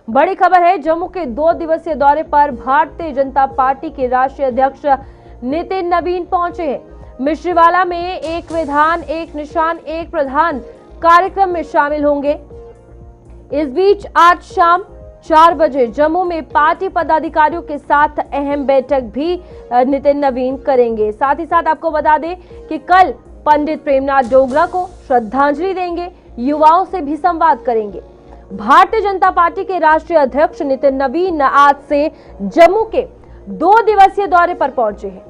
बड़ी खबर है, जम्मू के 2 दिवसीय दौरे पर भारतीय जनता पार्टी के राष्ट्रीय अध्यक्ष नितिन नवीन पहुंचे हैं। मिश्रीवाला में एक विधान एक निशान एक प्रधान कार्यक्रम में शामिल होंगे। इस बीच आज शाम 4 बजे जम्मू में पार्टी पदाधिकारियों के साथ अहम बैठक भी नितिन नवीन करेंगे। साथ ही साथ आपको बता दें कि कल पंडित प्रेमनाथ डोगरा को श्रद्धांजलि देंगे, युवाओं से भी संवाद करेंगे। भारतीय जनता पार्टी के राष्ट्रीय अध्यक्ष नितिन नवीन आज से जम्मू के 2 दिवसीय दौरे पर पहुंचे हैं।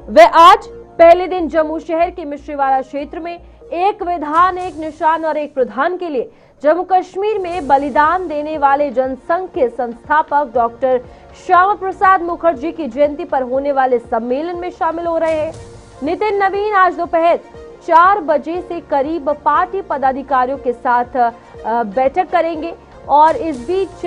वे आज पहले दिन जम्मू शहर के मिश्रीवाला क्षेत्र में एक विधान एक निशान और एक प्रधान के लिए जम्मू कश्मीर में बलिदान देने वाले जनसंघ के संस्थापक डॉक्टर श्यामा प्रसाद मुखर्जी की जयंती पर होने वाले सम्मेलन में शामिल हो रहे हैं। नितिन नवीन आज दोपहर 4 बजे से करीब पार्टी पदाधिकारियों के साथ बैठक करेंगे और इस बीच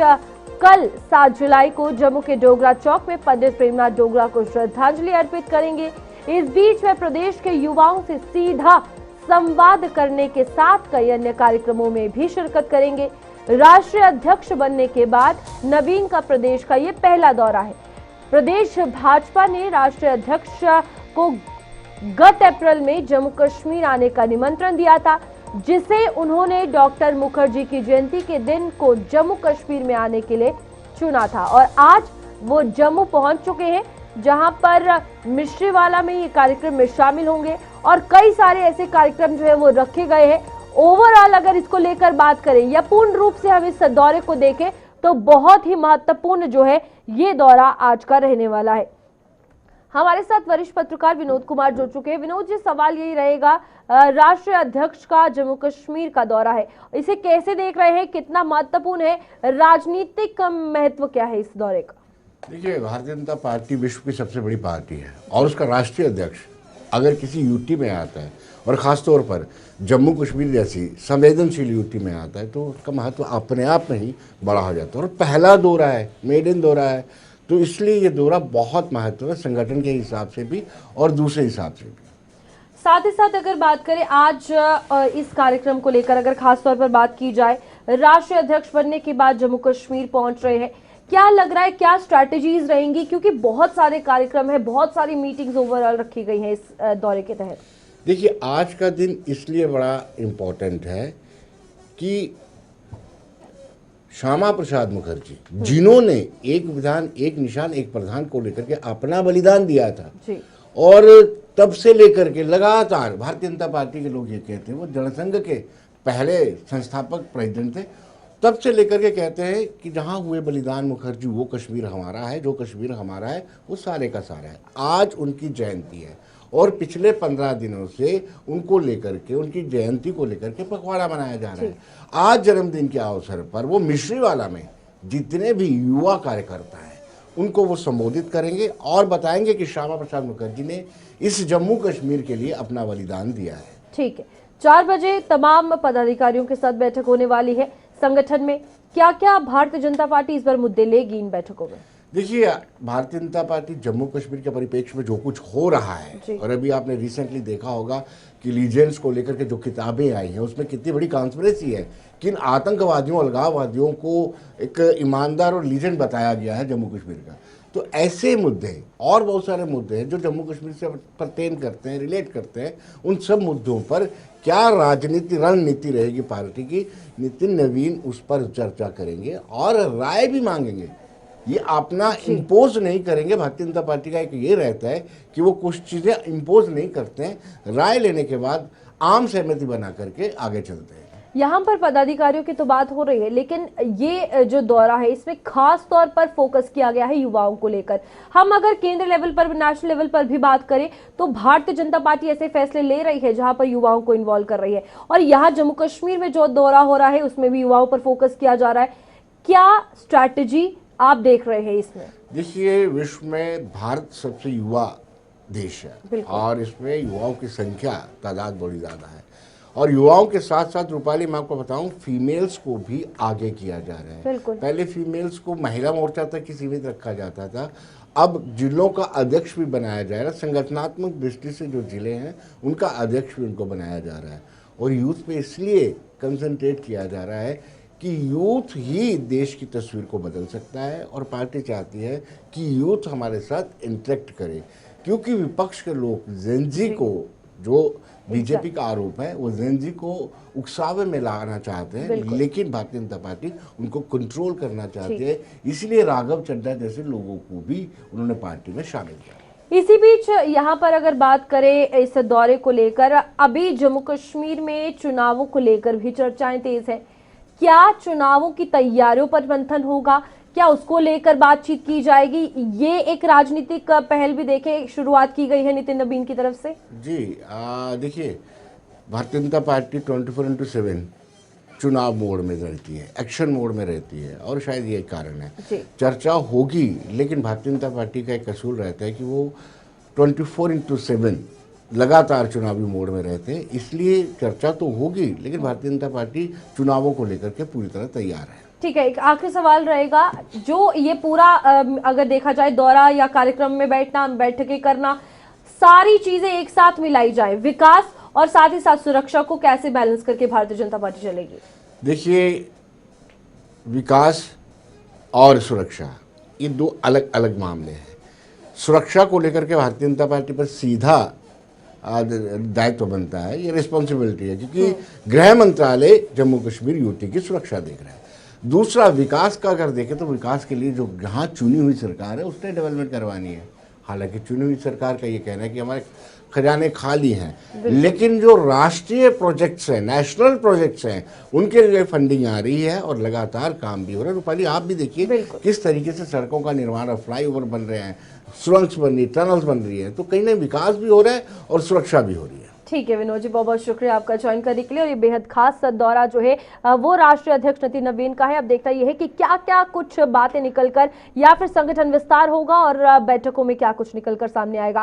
कल 7 जुलाई को जम्मू के डोगरा चौक में पंडित प्रेमनाथ डोगरा को श्रद्धांजलि अर्पित करेंगे। इस बीच वे प्रदेश के युवाओं से सीधा संवाद करने के साथ कई अन्य कार्यक्रमों में भी शिरकत करेंगे। राष्ट्रीय अध्यक्ष बनने के बाद नवीन का प्रदेश का ये पहला दौरा है। प्रदेश भाजपा ने राष्ट्रीय अध्यक्ष को गत अप्रैल में जम्मू कश्मीर आने का निमंत्रण दिया था, जिसे उन्होंने डॉक्टर मुखर्जी की जयंती के दिन को जम्मू कश्मीर में आने के लिए चुना था और आज वो जम्मू पहुंच चुके हैं, जहां पर मिश्रीवाला में ये कार्यक्रम में शामिल होंगे और कई सारे ऐसे कार्यक्रम जो है वो रखे गए हैं। ओवरऑल अगर इसको लेकर बात करें या पूर्ण रूप से हम इस दौरे को देखें तो बहुत ही महत्वपूर्ण जो है ये दौरा आज का रहने वाला है। हमारे साथ वरिष्ठ पत्रकार विनोद कुमार जुड़ चुके हैं। विनोद जी, सवाल यही रहेगा, राष्ट्रीय अध्यक्ष का जम्मू कश्मीर का दौरा है, इसे कैसे देख रहे हैं, कितना महत्वपूर्ण है, राजनीतिक महत्व क्या है इस दौरे का? देखिए, भारतीय जनता पार्टी विश्व की सबसे बड़ी पार्टी है और उसका राष्ट्रीय अध्यक्ष अगर किसी यूटी में आता है और ख़ासतौर पर जम्मू कश्मीर जैसी संवेदनशील यूटी में आता है तो उसका महत्व अपने आप में ही बड़ा हो जाता है और पहला दौरा है, मेड इन दौरा है, तो इसलिए ये दौरा बहुत महत्व है संगठन के हिसाब से भी और दूसरे हिसाब से भी। साथ ही साथ अगर बात करें आज इस कार्यक्रम को लेकर, अगर खास तौर पर बात की जाए, राष्ट्रीय अध्यक्ष बनने के बाद जम्मू कश्मीर पहुंच रहे हैं, क्या लग रहा है, क्या स्ट्रैटेजीज रहेंगी? क्योंकि बहुत सारे कार्यक्रम है, बहुत सारी मीटिंग्स ओवरऑल रखी गई हैं इस दौरे के तहत। देखिए, आज का दिन इसलिए बड़ा इम्पोर्टेंट है कि श्यामा प्रसाद मुखर्जी जिन्होंने एक विधान एक निशान एक प्रधान को लेकर के अपना बलिदान दिया था जी। और तब से लेकर के लगातार भारतीय जनता पार्टी के लोग ये कहते हैं, वो जनसंघ के पहले संस्थापक प्रेसिडेंट थे, तब से लेकर के कहते हैं कि जहाँ हुए बलिदान मुखर्जी वो कश्मीर हमारा है, जो कश्मीर हमारा है वो सारे का सारा है। आज उनकी जयंती है और पिछले 15 दिनों से उनको लेकर के, उनकी जयंती को लेकर के पखवाड़ा मनाया जा रहा है। आज जन्मदिन के अवसर पर वो मिश्रीवाला में जितने भी युवा कार्यकर्ता हैं उनको वो संबोधित करेंगे और बताएंगे कि श्यामा प्रसाद मुखर्जी ने इस जम्मू कश्मीर के लिए अपना बलिदान दिया है। ठीक है, 4 बजे तमाम पदाधिकारियों के साथ बैठक होने वाली है। संगठन में क्या क्या भारतीय जनता पार्टी इस बार मुद्दे लेगी इन बैठकों में? देखिए, भारतीय जनता पार्टी जम्मू कश्मीर के परिप्रेक्ष्य में जो कुछ हो रहा है, और अभी आपने रिसेंटली देखा होगा कि लीजेंड्स को लेकर के जो किताबें आई हैं उसमें कितनी बड़ी कॉन्स्पिरेसी है, किन आतंकवादियों अलगाववादियों को एक ईमानदार और लीजेंड बताया गया है जम्मू कश्मीर का। तो ऐसे मुद्दे और बहुत सारे मुद्दे हैं जो जम्मू कश्मीर से परटेन करते हैं, रिलेट करते हैं। उन सब मुद्दों पर क्या राजनीति रणनीति रहेगी पार्टी की, नितिन नवीन उस पर चर्चा करेंगे और राय भी मांगेंगे। ये अपना इम्पोज नहीं करेंगे। भारतीय जनता पार्टी का एक ये रहता है कि वो कुछ चीज़ें इम्पोज नहीं करते हैं, राय लेने के बाद आम सहमति बना करके आगे चलते हैं। यहाँ पर पदाधिकारियों की तो बात हो रही है, लेकिन ये जो दौरा है इसमें खास तौर पर फोकस किया गया है युवाओं को लेकर। हम अगर केंद्र लेवल पर, नेशनल लेवल पर भी बात करें तो भारतीय जनता पार्टी ऐसे फैसले ले रही है जहां पर युवाओं को इन्वॉल्व कर रही है और यहाँ जम्मू कश्मीर में जो दौरा हो रहा है उसमें भी युवाओं पर फोकस किया जा रहा है। क्या स्ट्रैटेजी आप देख रहे हैं इसमें? देखिए, विश्व में भारत सबसे युवा देश है और इसमें युवाओं की संख्या तादाद बड़ी ज़्यादा है और युवाओं के साथ साथ रूपाली मैं आपको बताऊं, फीमेल्स को भी आगे किया जा रहा है। पहले फीमेल्स को महिला मोर्चा तक ही सीमित रखा जाता था, अब जिलों का अध्यक्ष भी बनाया जा रहा है। संगठनात्मक दृष्टि से जो जिले हैं उनका अध्यक्ष भी उनको बनाया जा रहा है और यूथ पे इसलिए कंसंट्रेट किया जा रहा है कि यूथ ही देश की तस्वीर को बदल सकता है और पार्टी चाहती है कि यूथ हमारे साथ इंटरेक्ट करे, क्योंकि विपक्ष के लोग जेनजी को, जो बीजेपी का आरोप है, वो जेनजी को उकसावे में लाना चाहते हैं, लेकिन भारतीय जनता पार्टी उनको कंट्रोल करना चाहती है। इसलिए राघव चड्ढा जैसे लोगों को भी उन्होंने पार्टी में शामिल किया। इसी बीच यहाँ पर अगर बात करें इस दौरे को लेकर, अभी जम्मू कश्मीर में चुनावों को लेकर भी चर्चाएं तेज है। क्या चुनावों की तैयारियों पर मंथन होगा, क्या उसको लेकर बातचीत की जाएगी? ये एक राजनीतिक पहल भी देखें शुरुआत की गई है नितिन नवीन की तरफ से। जी देखिए, भारतीय जनता पार्टी 24/7 चुनाव मोड में रहती है, एक्शन मोड में रहती है, और शायद ये कारण है। चर्चा होगी, लेकिन भारतीय जनता पार्टी का एक असूल रहता है कि वो 24/7 लगातार चुनावी मोड में रहते हैं। इसलिए चर्चा तो होगी, लेकिन भारतीय जनता पार्टी चुनावों को लेकर के पूरी तरह तैयार है। ठीक है, एक आखिरी सवाल रहेगा, जो ये पूरा अगर देखा जाए दौरा या कार्यक्रम में बैठना, बैठकें करना, सारी चीजें एक साथ मिलाई जाए, विकास और साथ ही साथ सुरक्षा को कैसे बैलेंस करके भारतीय जनता पार्टी चलेगी? देखिए, विकास और सुरक्षा ये दो अलग अलग मामले हैं। सुरक्षा को लेकर के भारतीय जनता पार्टी पर सीधा दायित्व बनता है, ये रिस्पॉन्सिबिलिटी है, क्योंकि गृह मंत्रालय जम्मू कश्मीर यूटी की सुरक्षा देख रहा है। दूसरा, विकास का अगर देखें तो विकास के लिए जो जहाँ चुनी हुई सरकार है उसने डेवलपमेंट करवानी है। हालांकि चुनी हुई सरकार का ये कहना है कि हमारे खजाने खाली हैं, लेकिन जो राष्ट्रीय प्रोजेक्ट्स हैं, नेशनल प्रोजेक्ट्स हैं, उनके लिए फंडिंग आ रही है और लगातार काम भी हो रहा है। रूपाली, आप भी देखिए किस तरीके से सड़कों का निर्माण, फ्लाईओवर बन रहे हैं, सुरंग बन रही, टनल्स बन रही है, तो कहीं ना विकास भी हो रहा है और सुरक्षा भी हो रही है। ठीक है विनोद जी, बहुत बहुत शुक्रिया आपका ज्वाइन करने के लिए। और ये बेहद खास दौरा जो है वो राष्ट्रीय अध्यक्ष नितिन नवीन का है। अब देखना यह है कि क्या क्या कुछ बातें निकलकर या फिर संगठन विस्तार होगा और बैठकों में क्या कुछ निकलकर सामने आएगा।